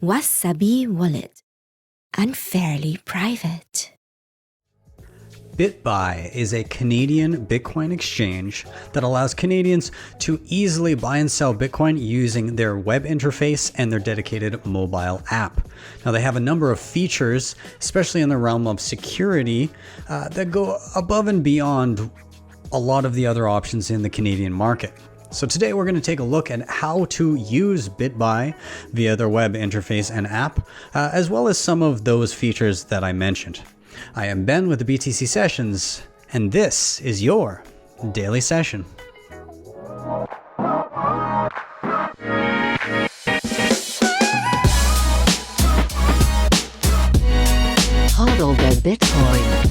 Wasabi Wallet. Unfairly private. Bitbuy is a Canadian Bitcoin exchange that allows Canadians to easily buy and sell Bitcoin using their web interface and their dedicated mobile app. Now, they have a number of features, especially in the realm of security, that go above and beyond a lot of the other options in the Canadian market. So today we're going to take a look at how to use Bitbuy via their web interface and app, as well as some of those features that I mentioned. I am Ben with the BTC Sessions, and this is your daily session. HODL the Bitcoin.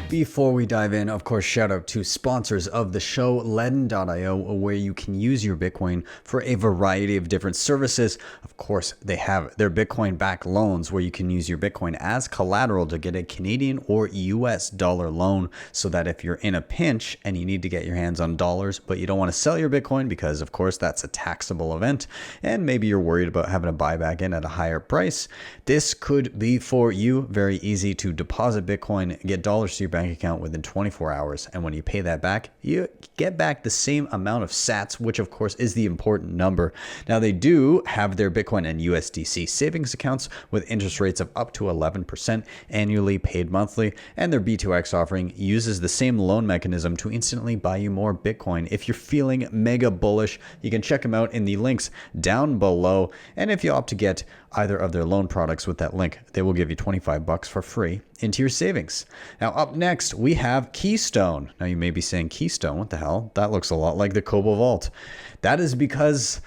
Before we dive in, of course, shout out to sponsors of the show, LEDN.io, where you can use your Bitcoin for a variety of different services. Of course, they have their Bitcoin-backed loans where you can use your Bitcoin as collateral to get a Canadian or US dollar loan, so that if you're in a pinch and you need to get your hands on dollars, but you don't want to sell your Bitcoin because, of course, that's a taxable event, and maybe you're worried about having to buy back in at a higher price, this could be for you. Very easy to deposit Bitcoin, get dollars to your bank account within 24 hours, and when you pay that back, you get back the same amount of sats, which of course is the important number. Now, they do have their Bitcoin and USDC savings accounts with interest rates of up to 11% annually, paid monthly, and their B2X offering uses the same loan mechanism to instantly buy you more Bitcoin. If you're feeling mega bullish, you can check them out in the links down below, and if you opt to get either of their loan products with that link, they will give you $25 for free into your savings. Now, up next, we have Keystone. Now, you may be saying, Keystone, what the hell? That looks a lot like the Kobo Vault. That is because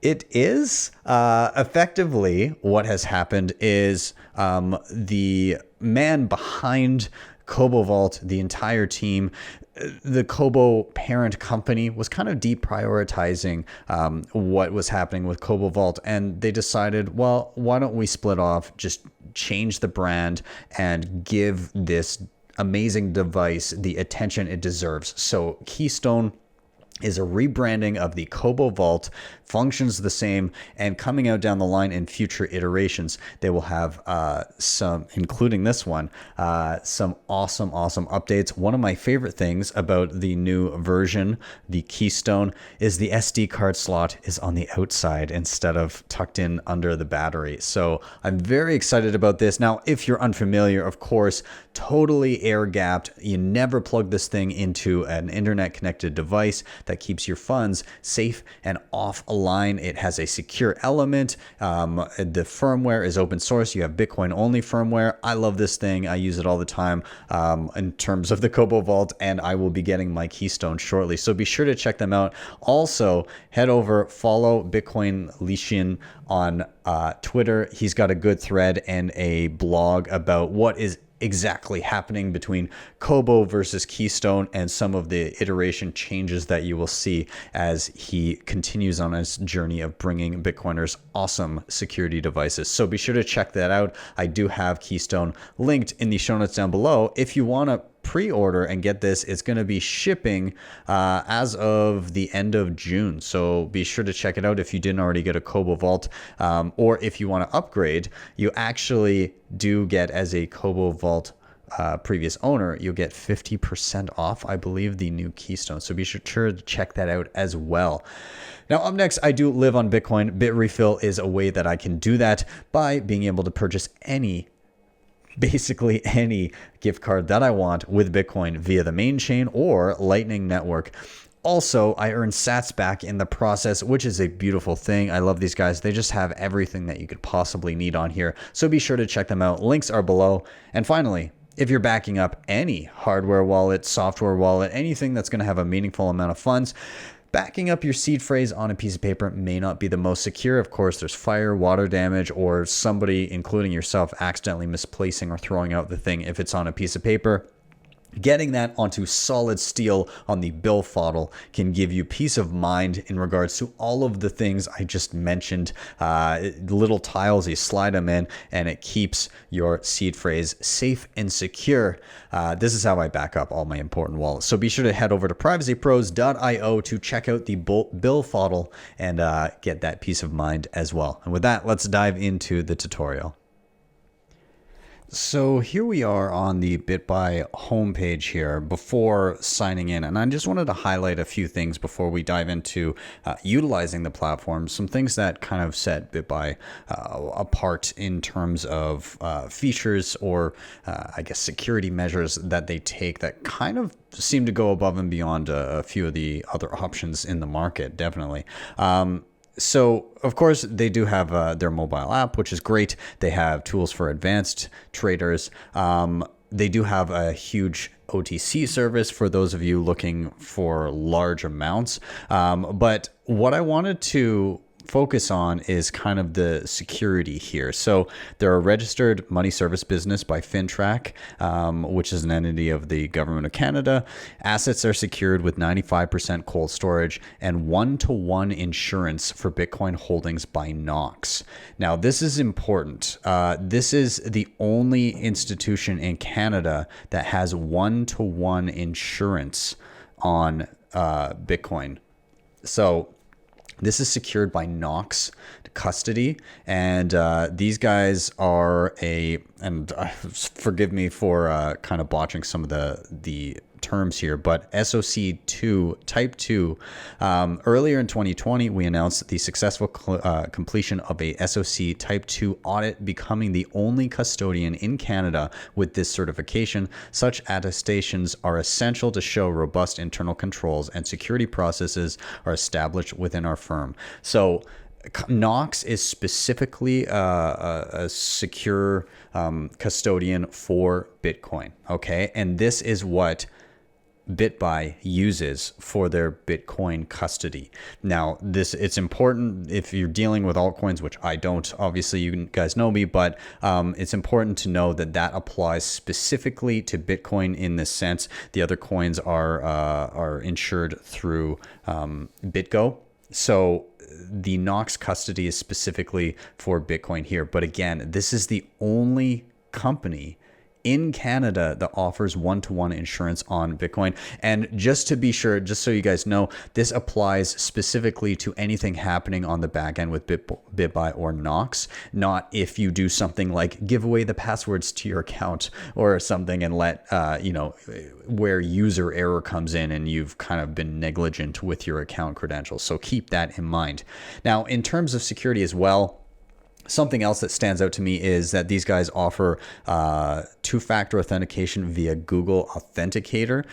it is effectively what has happened is the man behind Kobo Vault, the entire team, the Kobo parent company was kind of deprioritizing what was happening with Kobo Vault, and they decided, well, why don't we split off, just change the brand and give this amazing device the attention it deserves. So Keystone is a rebranding of the Kobo Vault, functions the same, and coming out down the line in future iterations, they will have some, including this one, some awesome updates. One of my favorite things about the new version, the Keystone, is the SD card slot is on the outside instead of tucked in under the battery. So I'm very excited about this. Now, if you're unfamiliar, of course, totally air gapped. You never plug this thing into an internet connected device. That keeps your funds safe and offline. It has a secure element. The firmware is open source. You have Bitcoin only firmware. I love this thing. I use it all the time in terms of the Kobo Vault, and I will be getting my Keystone shortly. So be sure to check them out. Also, head over, follow Bitcoin Lishin on Twitter. He's got a good thread and a blog about what is exactly happening between Kobo versus Keystone and some of the iteration changes that you will see as he continues on his journey of bringing Bitcoiners awesome security devices. So be sure to check that out. I do have Keystone linked in the show notes down below. If you want to pre-order and get this, it's going to be shipping as of the end of June. So be sure to check it out if you didn't already get a Kobo Vault, or if you want to upgrade, you actually do get, as a Kobo Vault previous owner, you'll get 50% off, I believe, the new Keystone. So be sure to check that out as well. Now, up next, I do live on Bitcoin. Bitrefill is a way that I can do that by being able to purchase basically any gift card that I want with Bitcoin via the main chain or Lightning Network. Also, I earn sats back in the process, which is a beautiful thing. I love these guys. They just have everything that you could possibly need on here. So be sure to check them out. Links are below. And finally, if you're backing up any hardware wallet, software wallet, anything that's going to have a meaningful amount of funds, backing up your seed phrase on a piece of paper may not be the most secure. Of course, there's fire, water damage, or somebody, including yourself, accidentally misplacing or throwing out the thing if it's on a piece of paper. Getting that onto solid steel on the BillFodl can give you peace of mind in regards to all of the things I just mentioned. Little tiles, you slide them in, and it keeps your seed phrase safe and secure. This is how I back up all my important wallets. So be sure to head over to privacypros.io to check out the BillFodl and get that peace of mind as well. And with that, let's dive into the tutorial. So here we are on the Bitbuy homepage here before signing in, and I just wanted to highlight a few things before we dive into utilizing the platform. Some things that kind of set Bitbuy apart in terms of features or I guess security measures that they take that kind of seem to go above and beyond a few of the other options in the market, definitely. So, of course, they do have their mobile app, which is great. They have tools for advanced traders. They do have a huge OTC service for those of you looking for large amounts. But what I wanted to focus on is kind of the security here. So they're a registered money service business by FinTrack, which is an entity of the government of Canada. Assets are secured with 95% cold storage and one-to-one insurance for Bitcoin holdings by Knox. Now, this is important. This is the only institution in Canada that has one-to-one insurance on Bitcoin. So this is secured by Knox Custody, and these guys are and forgive me for kind of botching some of the terms here, but SOC2 Type 2. Earlier in 2020, we announced the successful completion of a SOC Type 2 audit, becoming the only custodian in Canada with this certification. Such attestations are essential to show robust internal controls and security processes are established within our firm. So Knox is specifically a secure custodian for Bitcoin, okay? And this is what Bitbuy uses for their Bitcoin custody. Now, it's important if you're dealing with altcoins, which I don't. Obviously, you guys know me, but it's important to know that applies specifically to Bitcoin in this sense. The other coins are insured through BitGo. So the Knox custody is specifically for Bitcoin here. But again, this is the only company in Canada that offers one-to-one insurance on Bitcoin. And just to be sure, just so you guys know, this applies specifically to anything happening on the back end with Bitbuy or Knox, not if you do something like give away the passwords to your account or something and let, where user error comes in and you've kind of been negligent with your account credentials. So keep that in mind. Now, in terms of security as well, something else that stands out to me is that these guys offer two-factor authentication via Google Authenticator,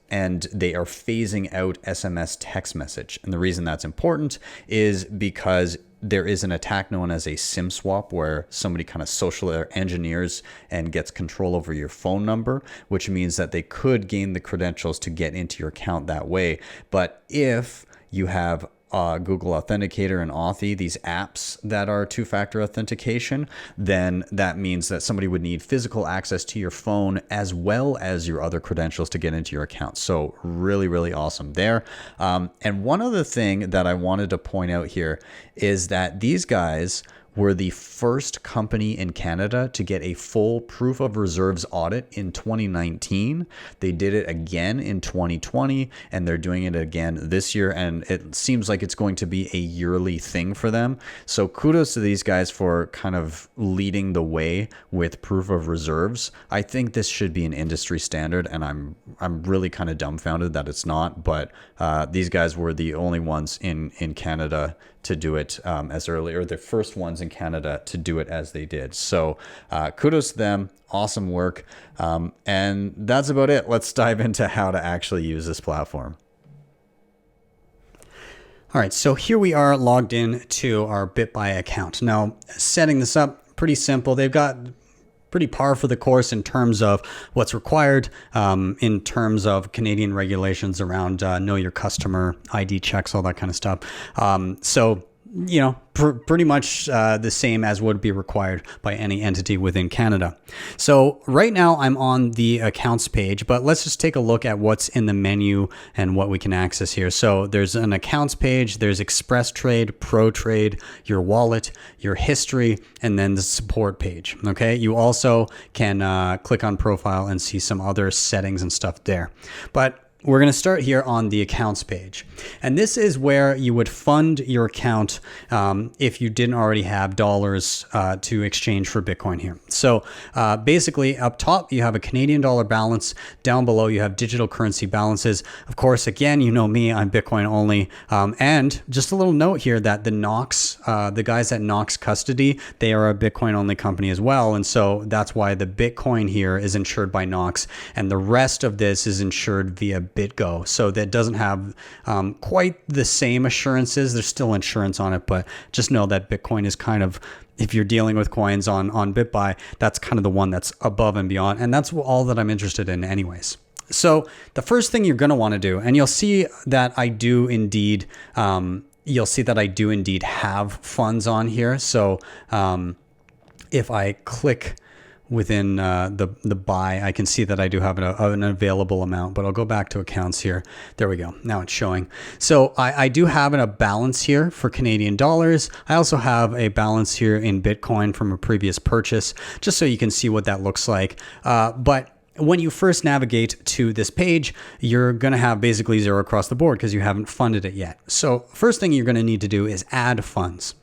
and they are phasing out SMS text message. And the reason that's important is because there is an attack known as a SIM swap, where somebody kind of social engineers and gets control over your phone number, which means that they could gain the credentials to get into your account that way. But if you have Google Authenticator and Authy, these apps that are two-factor authentication, then that means that somebody would need physical access to your phone as well as your other credentials to get into your account. So really, really awesome there. And one other thing that I wanted to point out here is that these guys were the first company in Canada to get a full proof of reserves audit in 2019. They did it again in 2020, and they're doing it again this year. And it seems like it's going to be a yearly thing for them. So kudos to these guys for kind of leading the way with proof of reserves. I think this should be an industry standard, and I'm really kind of dumbfounded that it's not. But these guys were the only ones in Canada to do it as early, or the first ones in Canada to do it as they did. So kudos to them. Awesome work. And that's about it. Let's dive into how to actually use this platform. All right, so here we are logged in to our Bitbuy account. Now, setting this up, pretty simple. They've got pretty par for the course in terms of what's required, in terms of Canadian regulations around know your customer, ID checks, all that kind of stuff. So pretty much the same as would be required by any entity within Canada. So right now I'm on the accounts page, but let's just take a look at what's in the menu and what we can access here. So there's an accounts page, there's Express Trade, Pro Trade, your wallet, your history, and then the support page. Okay. You also can click on profile and see some other settings and stuff there. But we're going to start here on the accounts page. And this is where you would fund your account if you didn't already have dollars to exchange for Bitcoin here. So basically up top, you have a Canadian dollar balance. Down below, you have digital currency balances. Of course, again, you know me, I'm Bitcoin only. And just a little note here that the guys at Knox Custody, they are a Bitcoin only company as well. And so that's why the Bitcoin here is insured by Knox. And the rest of this is insured via BitGo. So that doesn't have quite the same assurances. There's still insurance on it, but just know that Bitcoin is kind of, if you're dealing with coins on Bitbuy, that's kind of the one that's above and beyond. And that's all that I'm interested in anyways. So the first thing you're going to want to do, and you'll see that I do indeed, have funds on here. So if I click within the buy, I can see that I do have an available amount, but I'll go back to accounts here. There we go. Now it's showing. So I do have a balance here for Canadian dollars. I also have a balance here in Bitcoin from a previous purchase, just so you can see what that looks like. But when you first navigate to this page, you're going to have basically zero across the board because you haven't funded it yet. So first thing you're going to need to do is add funds.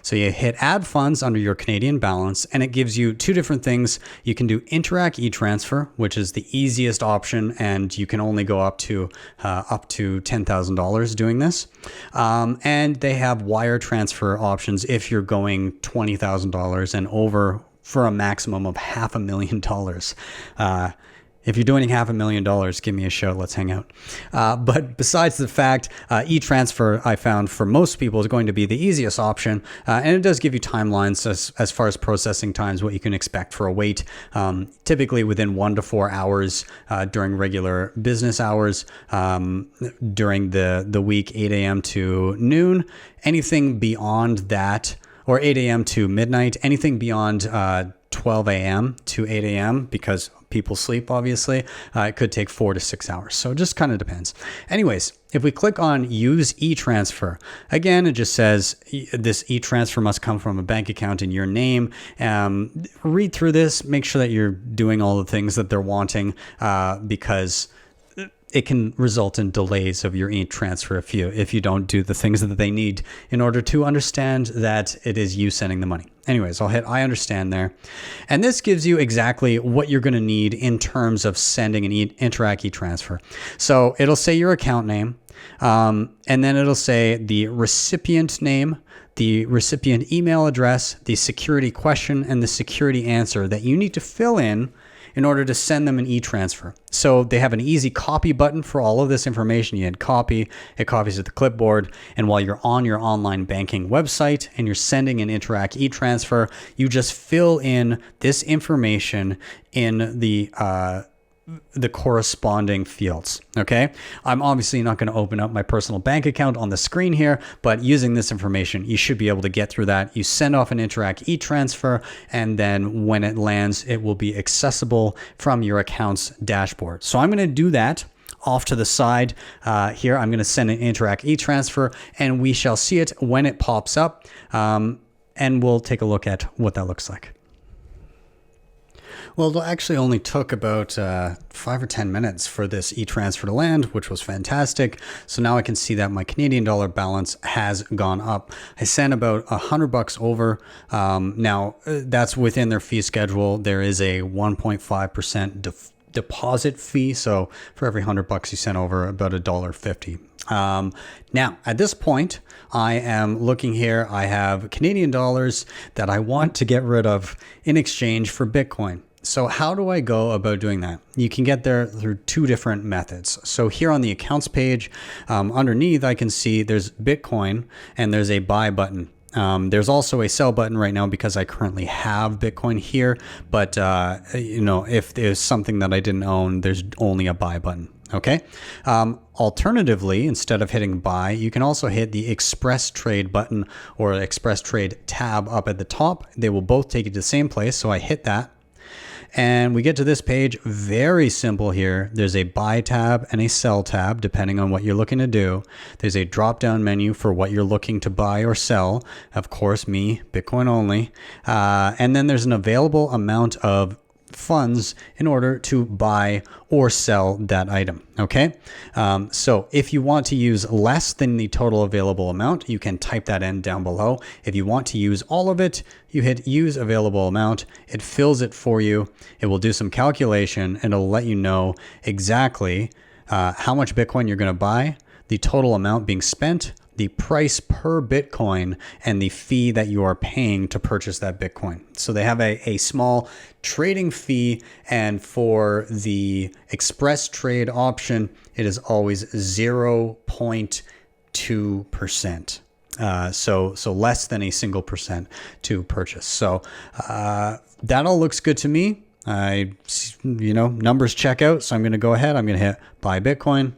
So you hit add funds under your Canadian balance, and it gives you two different things. You can do Interac e-transfer, which is the easiest option, and you can only go up to $10,000 doing this. And they have wire transfer options if you're going $20,000 and over for a maximum of $500,000. If you're doing $500,000, give me a shout. Let's hang out. But besides the fact, e-transfer, I found for most people is going to be the easiest option. And it does give you timelines as far as processing times, what you can expect for a wait. Typically within 1 to 4 hours during regular business hours, during the week, 8 a.m. to noon. Anything beyond that, or 8 a.m. to midnight, anything beyond 12 a.m. to 8 a.m. because people sleep, obviously, it could take 4 to 6 hours. So it just kind of depends. Anyways, if we click on use e-transfer, again, it just says this e-transfer must come from a bank account in your name. Read through this, make sure that you're doing all the things that they're wanting because it can result in delays of your e-transfer if you don't do the things that they need in order to understand that it is you sending the money. Anyways, I'll hit I understand there. And this gives you exactly what you're going to need in terms of sending an Interac e-transfer. So it'll say your account name, and then it'll say the recipient name, the recipient email address, the security question, and the security answer that you need to fill in order to send them an e-transfer. So they have an easy copy button for all of this information. You hit copy, it copies to the clipboard. And while you're on your online banking website and you're sending an Interac e-transfer, you just fill in this information in the corresponding fields. Okay. I'm obviously not going to open up my personal bank account on the screen here, but using this information, you should be able to get through that. You send off an Interac e-transfer, and then when it lands, it will be accessible from your account's dashboard. So I'm going to do that off to the side here. I'm going to send an Interac e-transfer, and we shall see it when it pops up. And we'll take a look at what that looks like. Well, it actually only took about 5 or 10 minutes for this e-transfer to land, which was fantastic. So now I can see that my Canadian dollar balance has gone up. I sent about $100 over. Now that's within their fee schedule. There is a 1.5% deposit fee. So for every $100 you send over, about $1.50. Now at this point, I am looking here. I have Canadian dollars that I want to get rid of in exchange for Bitcoin. So how do I go about doing that? You can get there through two different methods. So here on the accounts page, underneath, I can see there's Bitcoin and there's a buy button. There's also a sell button right now because I currently have Bitcoin here. But, if there's something that I didn't own, there's only a buy button. Okay. Alternatively, instead of hitting buy, you can also hit the express trade button or express trade tab up at the top. They will both take you to the same place. So I hit that. And we get to this page, very simple here. There's a buy tab and a sell tab, depending on what you're looking to do. There's a drop down menu for what you're looking to buy or sell. Of course, me, Bitcoin only. And then there's an available amount of funds in order to buy or sell that item. Okay. So if you want to use less than the total available amount, you can type that in down below. If you want to use all of it, you hit use available amount. It fills it for you. It will do some calculation and it'll let you know exactly how much Bitcoin you're going to buy, the total amount being spent, the price per Bitcoin, and the fee that you are paying to purchase that Bitcoin. So they have a small trading fee, and for the express trade option, it is always 0.2%. So less than a single percent to purchase. So that all looks good to me. Numbers check out. So I'm going to go ahead. I'm going to hit buy Bitcoin.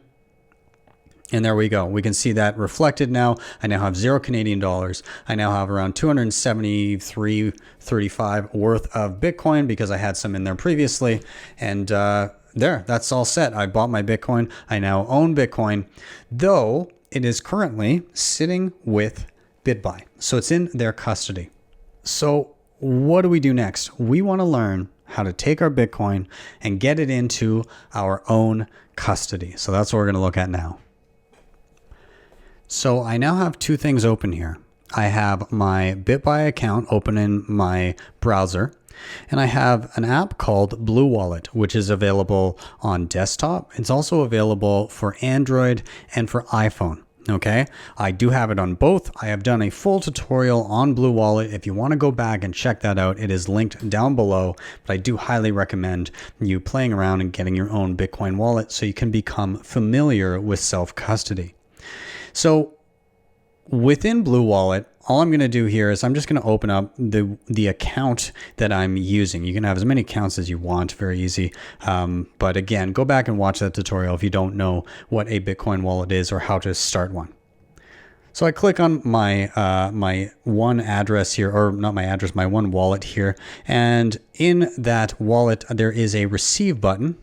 And there we go. We can see that reflected now. I now have 0 Canadian dollars. I now have around 273.35 worth of Bitcoin because I had some in there previously. And that's all set. I bought my Bitcoin. I now own Bitcoin, though it is currently sitting with Bitbuy. So it's in their custody. So what do we do next? We want to learn how to take our Bitcoin and get it into our own custody. So that's what we're going to look at now. So I now have two things open here. I have my Bitbuy account open in my browser, and I have an app called Blue Wallet, which is available on desktop. It's also available for Android and for iPhone. Okay, I do have it on both. I have done a full tutorial on Blue Wallet. If you want to go back and check that out, it is linked down below. But I do highly recommend you playing around and getting your own Bitcoin wallet so you can become familiar with self-custody. So within Blue Wallet, all I'm going to do here is I'm just going to open up the account that I'm using. You can have as many accounts as you want, very easy. But again, go back and watch that tutorial if you don't know what a Bitcoin wallet is or how to start one. So I click on my my one address here, or not my address, my one wallet here. And in that wallet, there is a receive button.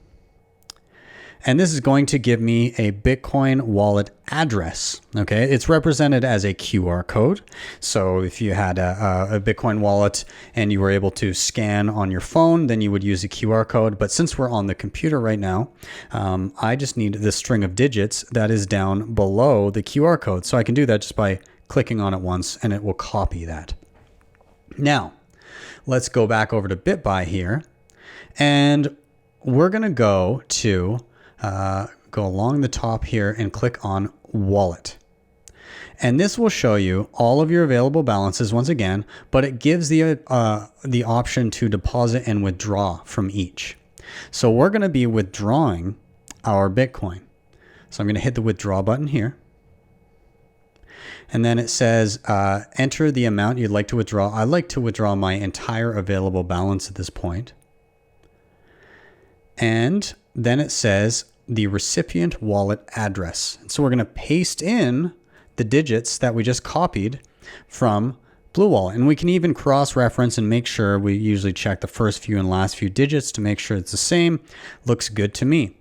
And this is going to give me a Bitcoin wallet address. Okay, it's represented as a QR code. So if you had a Bitcoin wallet and you were able to scan on your phone, then you would use a QR code. But since we're on the computer right now, I just need the string of digits that is down below the QR code. So I can do that just by clicking on it once and it will copy that. Now, let's go back over to Bitbuy here. And we're going to go to go along the top here and click on wallet. And this will show you all of your available balances once again, but it gives the option to deposit and withdraw from each. So we're going to be withdrawing our Bitcoin. So I'm going to hit the withdraw button here. And then it says, enter the amount you'd like to withdraw. I'd like to withdraw my entire available balance at this point. And then it says the recipient wallet address. And so we're going to paste in the digits that we just copied from Blue Wallet. And we can even cross-reference and make sure. We usually check the first few and last few digits to make sure it's the same. Looks good to me.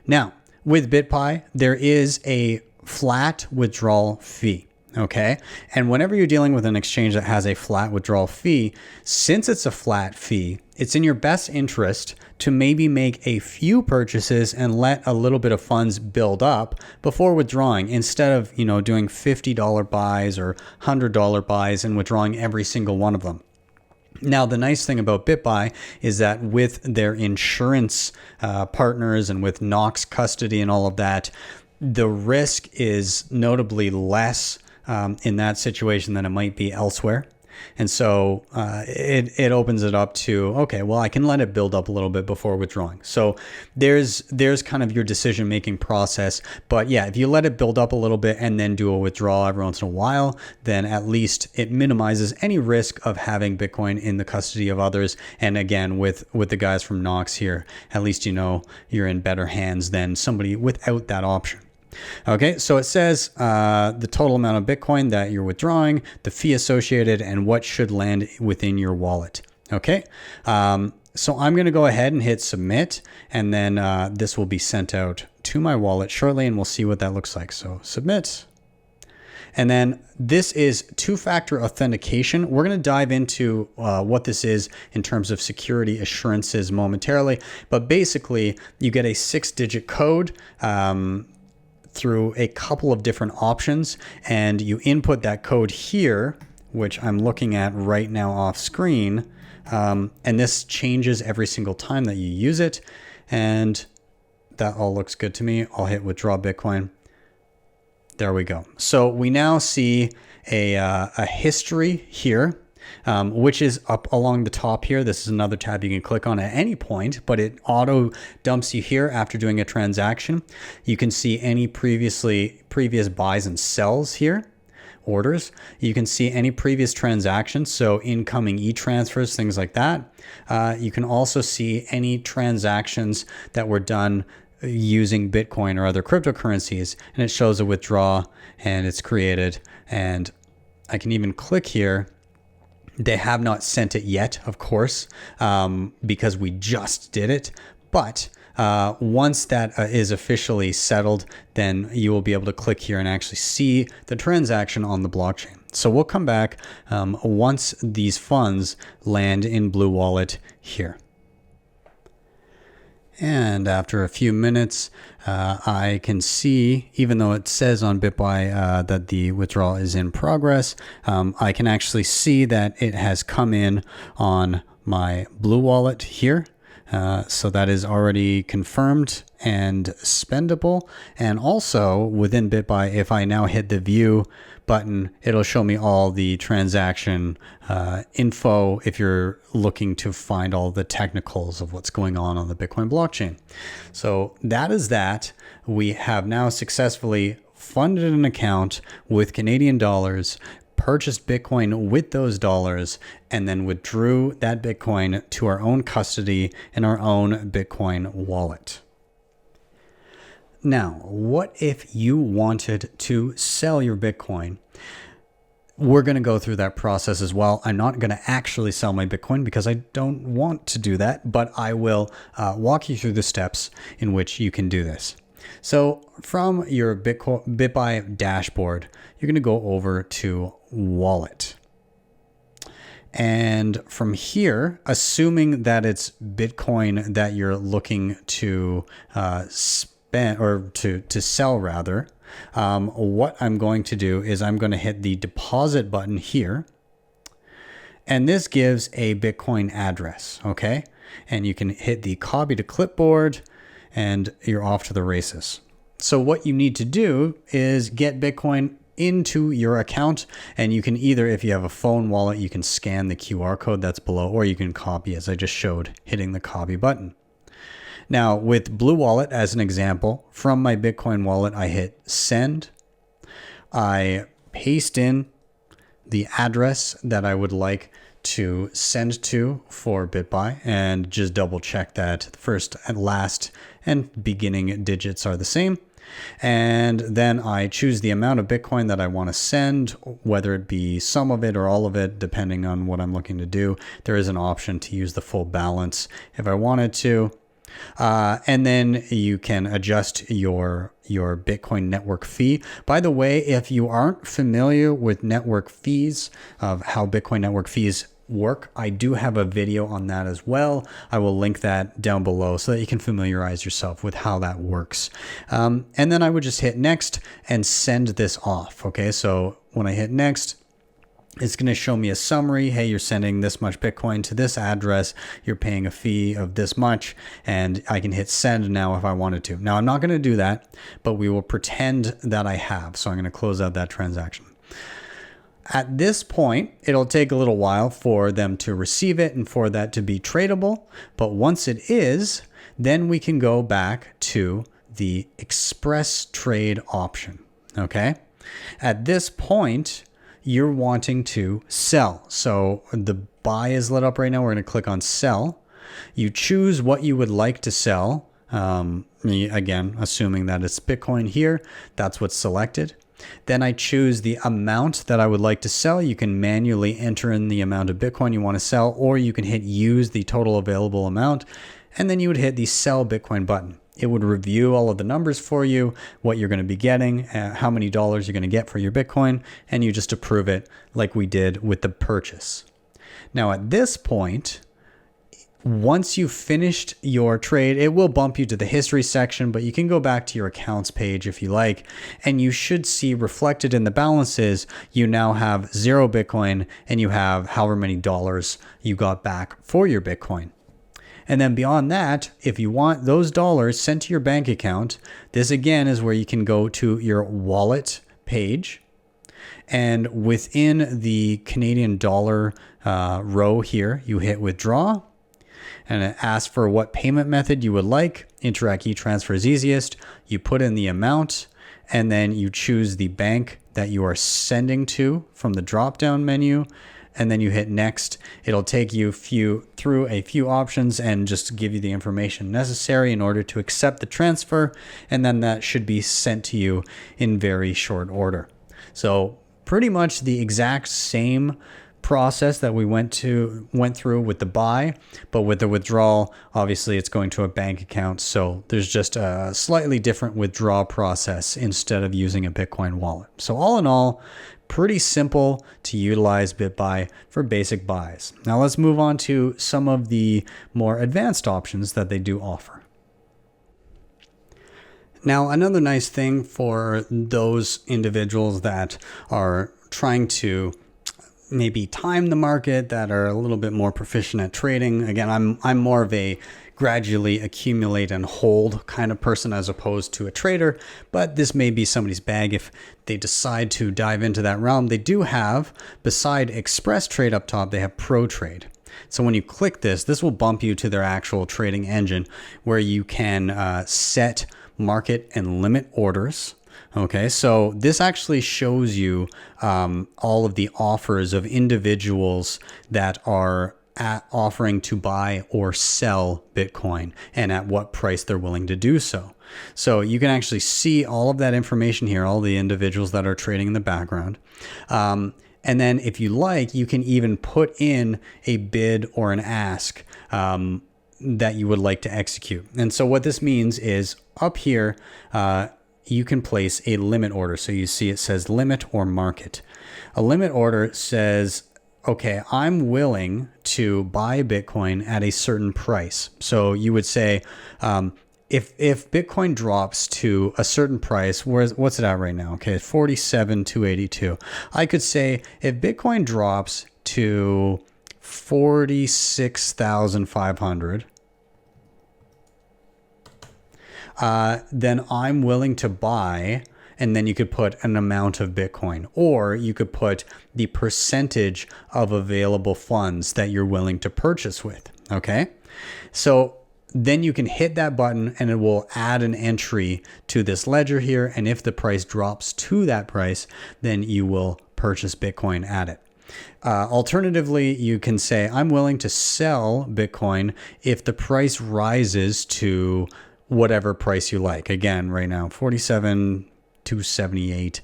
Now, with Bitbuy, there is a flat withdrawal fee. Okay. And whenever you're dealing with an exchange that has a flat withdrawal fee, since it's a flat fee, it's in your best interest to maybe make a few purchases and let a little bit of funds build up before withdrawing, instead of, doing $50 buys or $100 buys and withdrawing every single one of them. Now, the nice thing about Bitbuy is that with their insurance partners and with Knox Custody and all of that, the risk is notably less in that situation than it might be elsewhere. And so it opens it up to, okay, well, I can let it build up a little bit before withdrawing. So there's kind of your decision making process. But yeah, if you let it build up a little bit and then do a withdrawal every once in a while, then at least it minimizes any risk of having Bitcoin in the custody of others. And again, with the guys from Knox here, at least you know you're in better hands than somebody without that option. Okay, so it says the total amount of Bitcoin that you're withdrawing, the fee associated, and what should land within your wallet. Okay, so I'm going to go ahead and hit submit, and then this will be sent out to my wallet shortly, and we'll see what that looks like. So submit. And then this is two-factor authentication. We're going to dive into what this is in terms of security assurances momentarily, but basically you get a 6-digit code through a couple of different options, and you input that code here, which I'm looking at right now off screen, and this changes every single time that you use it, and that all looks good to me. I'll hit withdraw Bitcoin. There we go. So we now see a history here, which is up along the top here. This is another tab you can click on at any point, but it auto dumps you here after doing a transaction. You can see any previous buys and sells here, orders. You can see any previous transactions, so incoming e-transfers, things like that. You can also see any transactions that were done using Bitcoin or other cryptocurrencies, and it shows a withdraw and it's created. And I can even click here. They have not sent it yet, of course, because we just did it. But once that is officially settled, then you will be able to click here and actually see the transaction on the blockchain. So we'll come back once these funds land in Blue Wallet here. And after a few minutes, I can see, even though it says on Bitbuy that the withdrawal is in progress, I can actually see that it has come in on my Blue Wallet here. So that is already confirmed and spendable. And also within Bitbuy, if I now hit the view button, it'll show me all the transaction info if you're looking to find all the technicals of what's going on the Bitcoin blockchain. So that is that. We have now successfully funded an account with Canadian dollars, purchased Bitcoin with those dollars, and then withdrew that Bitcoin to our own custody in our own Bitcoin wallet. Now, what if you wanted to sell your Bitcoin? We're going to go through that process as well. I'm not going to actually sell my Bitcoin because I don't want to do that, but I will walk you through the steps in which you can do this. So from your Bitbuy dashboard, you're going to go over to Wallet. And from here, assuming that it's Bitcoin that you're looking to spend or to sell rather, what I'm going to do is I'm going to hit the deposit button here. And this gives a Bitcoin address, okay? And you can hit the copy to clipboard and you're off to the races. So what you need to do is get Bitcoin into your account, and you can either, if you have a phone wallet, you can scan the QR code that's below, or you can copy as I just showed, hitting the copy button. Now with Blue Wallet as an example, from my Bitcoin wallet, I hit send. I paste in the address that I would like to send to for Bitbuy and just double check that the first and last and beginning digits are the same. And then I choose the amount of Bitcoin that I want to send, whether it be some of it or all of it, depending on what I'm looking to do. There is an option to use the full balance if I wanted to. And then you can adjust your Bitcoin network fee. By the way, if you aren't familiar with network fees, of how Bitcoin network fees work, I do have a video on that as well. I will link that down below so that you can familiarize yourself with how that works. And then I would just hit next and send this off. Okay, so when I hit next, it's going to show me a summary. Hey, you're sending this much Bitcoin to this address. You're paying a fee of this much, and I can hit send now if I wanted to. Now, I'm not going to do that, but we will pretend that I have. So I'm going to close out that transaction. At this point, it'll take a little while for them to receive it and for that to be tradable. But once it is, then we can go back to the express trade option. Okay. At this point, you're wanting to sell. So the buy is lit up right now. We're going to click on sell. You choose what you would like to sell. Again, assuming that it's Bitcoin here, that's what's selected. Then I choose the amount that I would like to sell. You can manually enter in the amount of Bitcoin you want to sell, or you can hit use the total available amount, and then you would hit the sell Bitcoin button. It would review all of the numbers for you, what you're going to be getting, how many dollars you're going to get for your Bitcoin, and you just approve it like we did with the purchase. Now at this point, once you've finished your trade, it will bump you to the history section, but you can go back to your accounts page if you like, and you should see reflected in the balances, you now have 0 Bitcoin and you have however many dollars you got back for your Bitcoin. And then beyond that, if you want those dollars sent to your bank account, this again is where you can go to your wallet page. And within the Canadian dollar row here, you hit withdraw. And it asks for what payment method you would like. Interac e-transfer is easiest. You put in the amount, and then you choose the bank that you are sending to from the drop-down menu, and then you hit next. It'll take you through a few options and just give you the information necessary in order to accept the transfer, and then that should be sent to you in very short order. So pretty much the exact same process that we went through with the buy, but with the withdrawal, obviously it's going to a bank account. So there's just a slightly different withdrawal process instead of using a Bitcoin wallet. So all in all, pretty simple to utilize Bitbuy for basic buys. Now let's move on to some of the more advanced options that they do offer. Now, another nice thing for those individuals that are trying to maybe time the market, that are a little bit more proficient at trading. Again, I'm more of a gradually accumulate and hold kind of person as opposed to a trader, but this may be somebody's bag if they decide to dive into that realm. They do have, beside Express Trade up top, they have Pro Trade. So when you click this will bump you to their actual trading engine where you can set market and limit orders. Okay, so this actually shows you all of the offers of individuals that are offering to buy or sell Bitcoin and at what price they're willing to do so. So you can actually see all of that information here, all the individuals that are trading in the background. And then if you like, you can even put in a bid or an ask that you would like to execute. And so what this means is up here, you can place a limit order. So you see it says limit or market. A limit order says, okay, I'm willing to buy Bitcoin at a certain price. So you would say, if Bitcoin drops to a certain price, what's it at right now? Okay, 47,282. I could say if Bitcoin drops to 46,500, then I'm willing to buy, and then you could put an amount of Bitcoin, or you could put the percentage of available funds that you're willing to purchase with. Okay. So then you can hit that button and it will add an entry to this ledger here. And if the price drops to that price, then you will purchase Bitcoin at it. Alternatively, you can say, I'm willing to sell Bitcoin if the price rises to whatever price you like. Again, right now, 47,278.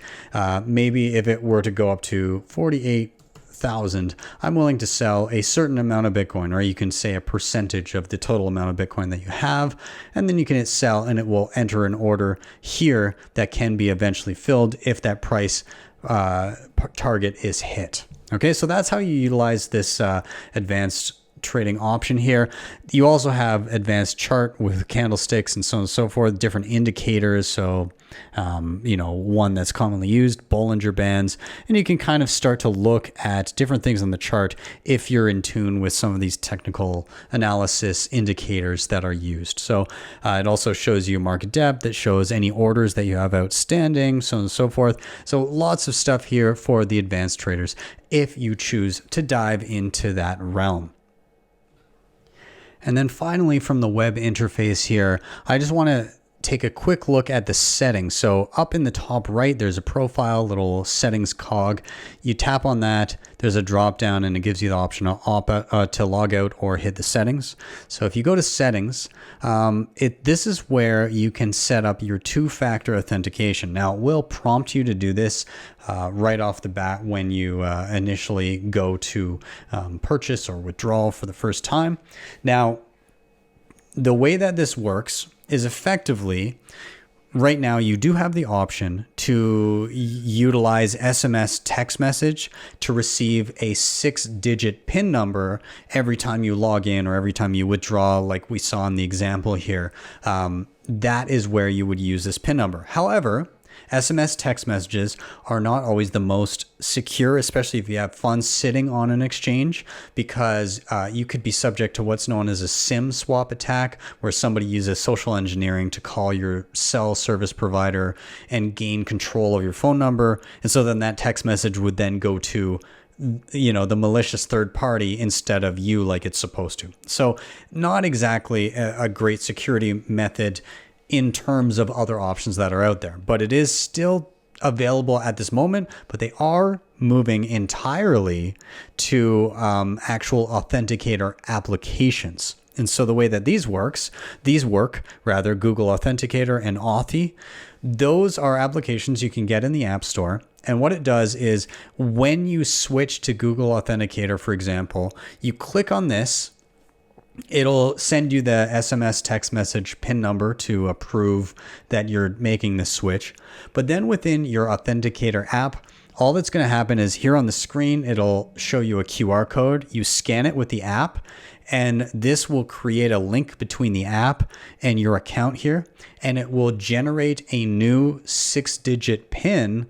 Maybe if it were to go up to 48,000, I'm willing to sell a certain amount of Bitcoin, or you can say a percentage of the total amount of Bitcoin that you have, and then you can hit sell and it will enter an order here that can be eventually filled if that price target is hit. Okay, so that's how you utilize this advanced trading option here. You also have advanced chart with candlesticks and so on and so forth, different indicators. So, one that's commonly used, Bollinger Bands, and you can kind of start to look at different things on the chart if you're in tune with some of these technical analysis indicators that are used. So it also shows you market depth, that shows any orders that you have outstanding, so on and so forth. So lots of stuff here for the advanced traders if you choose to dive into that realm. And then finally, from the web interface here, I just want to take a quick look at the settings. So up in the top right, there's a profile, little settings cog. You tap on that, there's a drop down, and it gives you the option to log out or hit the settings. So if you go to settings, this is where you can set up your two-factor authentication. Now, it will prompt you to do this right off the bat when you initially go to purchase or withdrawal for the first time. Now, the way that this works is effectively, right now you do have the option to utilize SMS text message to receive a 6-digit PIN number every time you log in or every time you withdraw, like we saw in the example here. That is where you would use this PIN number. However, SMS text messages are not always the most secure, especially if you have funds sitting on an exchange, because you could be subject to what's known as a SIM swap attack, where somebody uses social engineering to call your cell service provider and gain control of your phone number. And so then that text message would then go to the malicious third party instead of you, like it's supposed to. So not exactly a great security method in terms of other options that are out there, but it is still available at this moment. But they are moving entirely to actual authenticator applications. And so the way that these work, Google Authenticator and Authy, those are applications you can get in the App Store. And what it does is when you switch to Google Authenticator, for example, you click on this, it'll send you the SMS text message PIN number to approve that you're making this switch. But then within your Authenticator app, all that's going to happen is here on the screen, it'll show you a QR code. You scan it with the app, and this will create a link between the app and your account here, and it will generate a new 6-digit PIN,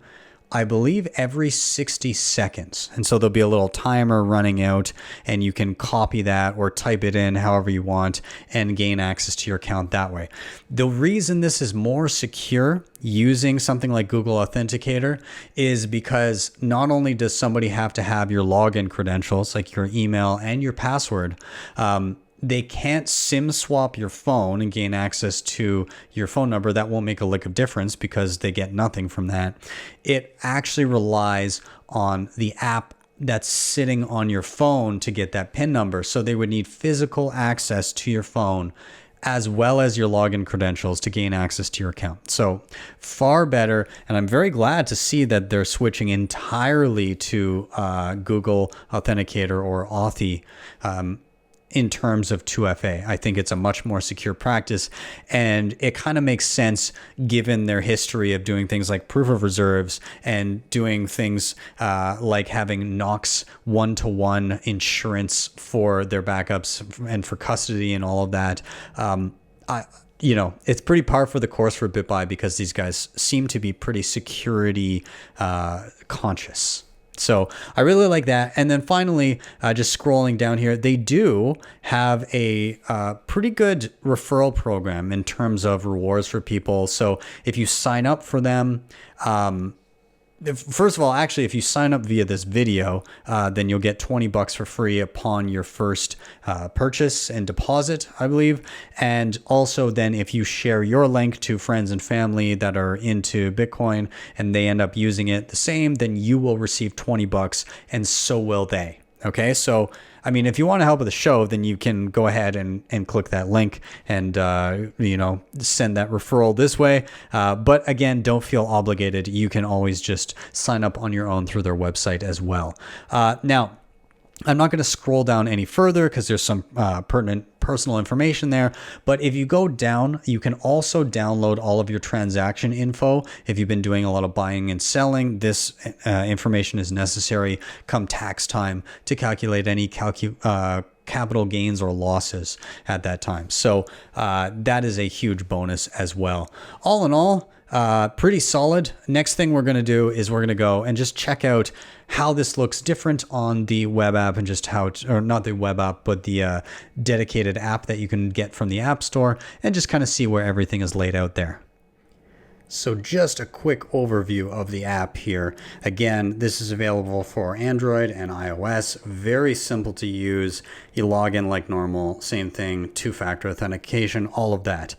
I believe, every 60 seconds. And so there'll be a little timer running out, and you can copy that or type it in however you want and gain access to your account that way. The reason this is more secure using something like Google Authenticator is because not only does somebody have to have your login credentials, like your email and your password, they can't SIM swap your phone and gain access to your phone number. That won't make a lick of difference because they get nothing from that. It actually relies on the app that's sitting on your phone to get that PIN number. So they would need physical access to your phone as well as your login credentials to gain access to your account. So far better. And I'm very glad to see that they're switching entirely to Google Authenticator or Authy in terms of 2FA. I think it's a much more secure practice, and it kind of makes sense given their history of doing things like proof of reserves and doing things like having Knox one-to-one insurance for their backups and for custody and all of that. It's pretty par for the course for Bitbuy because these guys seem to be pretty security conscious. So I really like that. And then finally, just scrolling down here, they do have a pretty good referral program in terms of rewards for people. So if you sign up for them, first of all, actually, if you sign up via this video, then you'll get $20 for free upon your first purchase and deposit, I believe. And also then if you share your link to friends and family that are into Bitcoin and they end up using it the same, then you will receive $20 and so will they. Okay, so I mean, if you want to help with the show, then you can go ahead and click that link and, send that referral this way. But again, don't feel obligated. You can always just sign up on your own through their website as well. Now, I'm not going to scroll down any further because there's some pertinent personal information there. But if you go down, you can also download all of your transaction info. If you've been doing a lot of buying and selling, this information is necessary come tax time to calculate any capital gains or losses at that time. So that is a huge bonus as well. All in all, pretty solid. Next thing we're going to do is we're going to go and just check out how this looks different on the web app, and just how, or not the web app, but the dedicated app that you can get from the App Store, and just kind of see where everything is laid out there. So just a quick overview of the app here. Again, this is available for Android and iOS. Very simple to use. You log in like normal, same thing, two-factor authentication, all of that.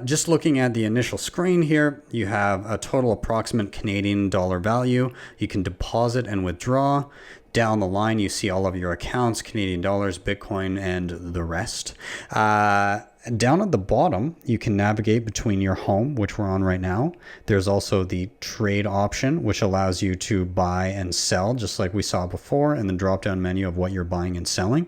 Just looking at the initial screen here, you have a total approximate Canadian dollar value. You can deposit and withdraw. Down the line, you see all of your accounts, Canadian dollars, Bitcoin, and the rest. Down at the bottom, you can navigate between your home, which we're on right now. There's also the trade option, which allows you to buy and sell, just like we saw before, in the drop-down menu of what you're buying and selling.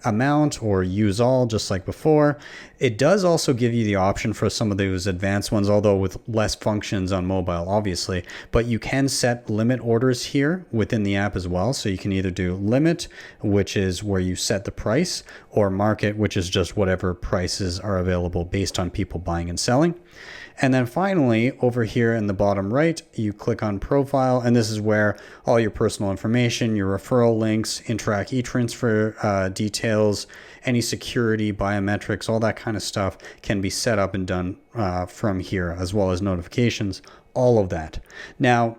Amount or use all, just like before. It does also give you the option for some of those advanced ones, although with less functions on mobile, obviously. But you can set limit orders here within the app as well. So you can either do limit, which is where you set the price, or market, which is just whatever prices are available based on people buying and selling. And then finally, over here in the bottom right, you click on profile, and this is where all your personal information, your referral links, Interac e-transfer details, any security, biometrics, all that kind of stuff can be set up and done from here, as well as notifications, all of that. Now,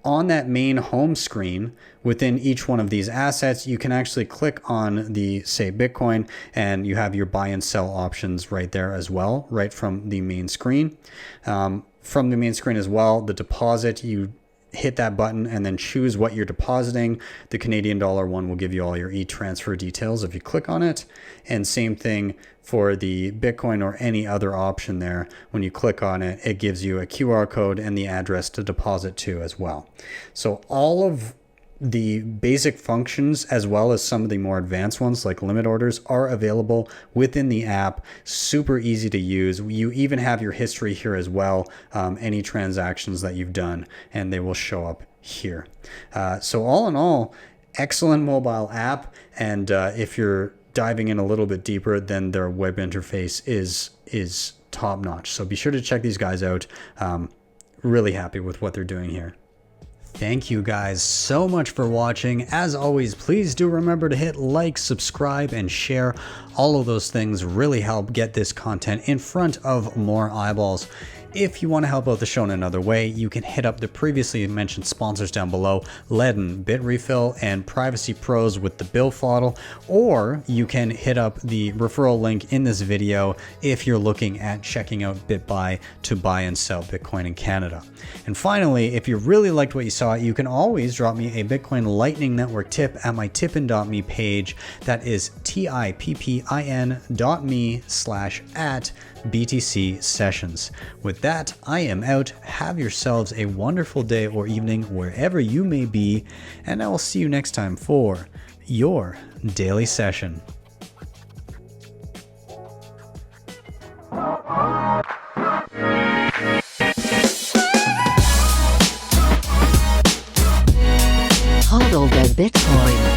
on that main home screen, within each one of these assets, you can actually click on the, say, Bitcoin, and you have your buy and sell options right there as well, right from the main screen. From the main screen as well, the deposit, you hit that button and then choose what you're depositing. The Canadian dollar one will give you all your e-transfer details if you click on it. And same thing for the Bitcoin or any other option there. When you click on it, it gives you a QR code and the address to deposit to as well. So all of the basic functions, as well as some of the more advanced ones like limit orders, are available within the app. Super easy to use. You even have your history here as well, any transactions that you've done, and they will show up here. So all in all, excellent mobile app. And if you're diving in a little bit deeper, then their web interface is top notch. So be sure to check these guys out. Really happy with what they're doing here. Thank you guys so much for watching. As always, please do remember to hit like, subscribe, and share. All of those things really help get this content in front of more eyeballs. If you want to help out the show in another way, you can hit up the previously mentioned sponsors down below, LEDN, Bitrefill, and Privacy Pros with the BillFodl, or you can hit up the referral link in this video if you're looking at checking out Bitbuy to buy and sell Bitcoin in Canada. And finally, if you really liked what you saw, you can always drop me a Bitcoin Lightning Network tip at my tippin.me page. That is tippin.me/@BTC Sessions. With that, I am out. Have yourselves a wonderful day or evening wherever you may be, and I will see you next time for your daily session. HODL the Bitcoin.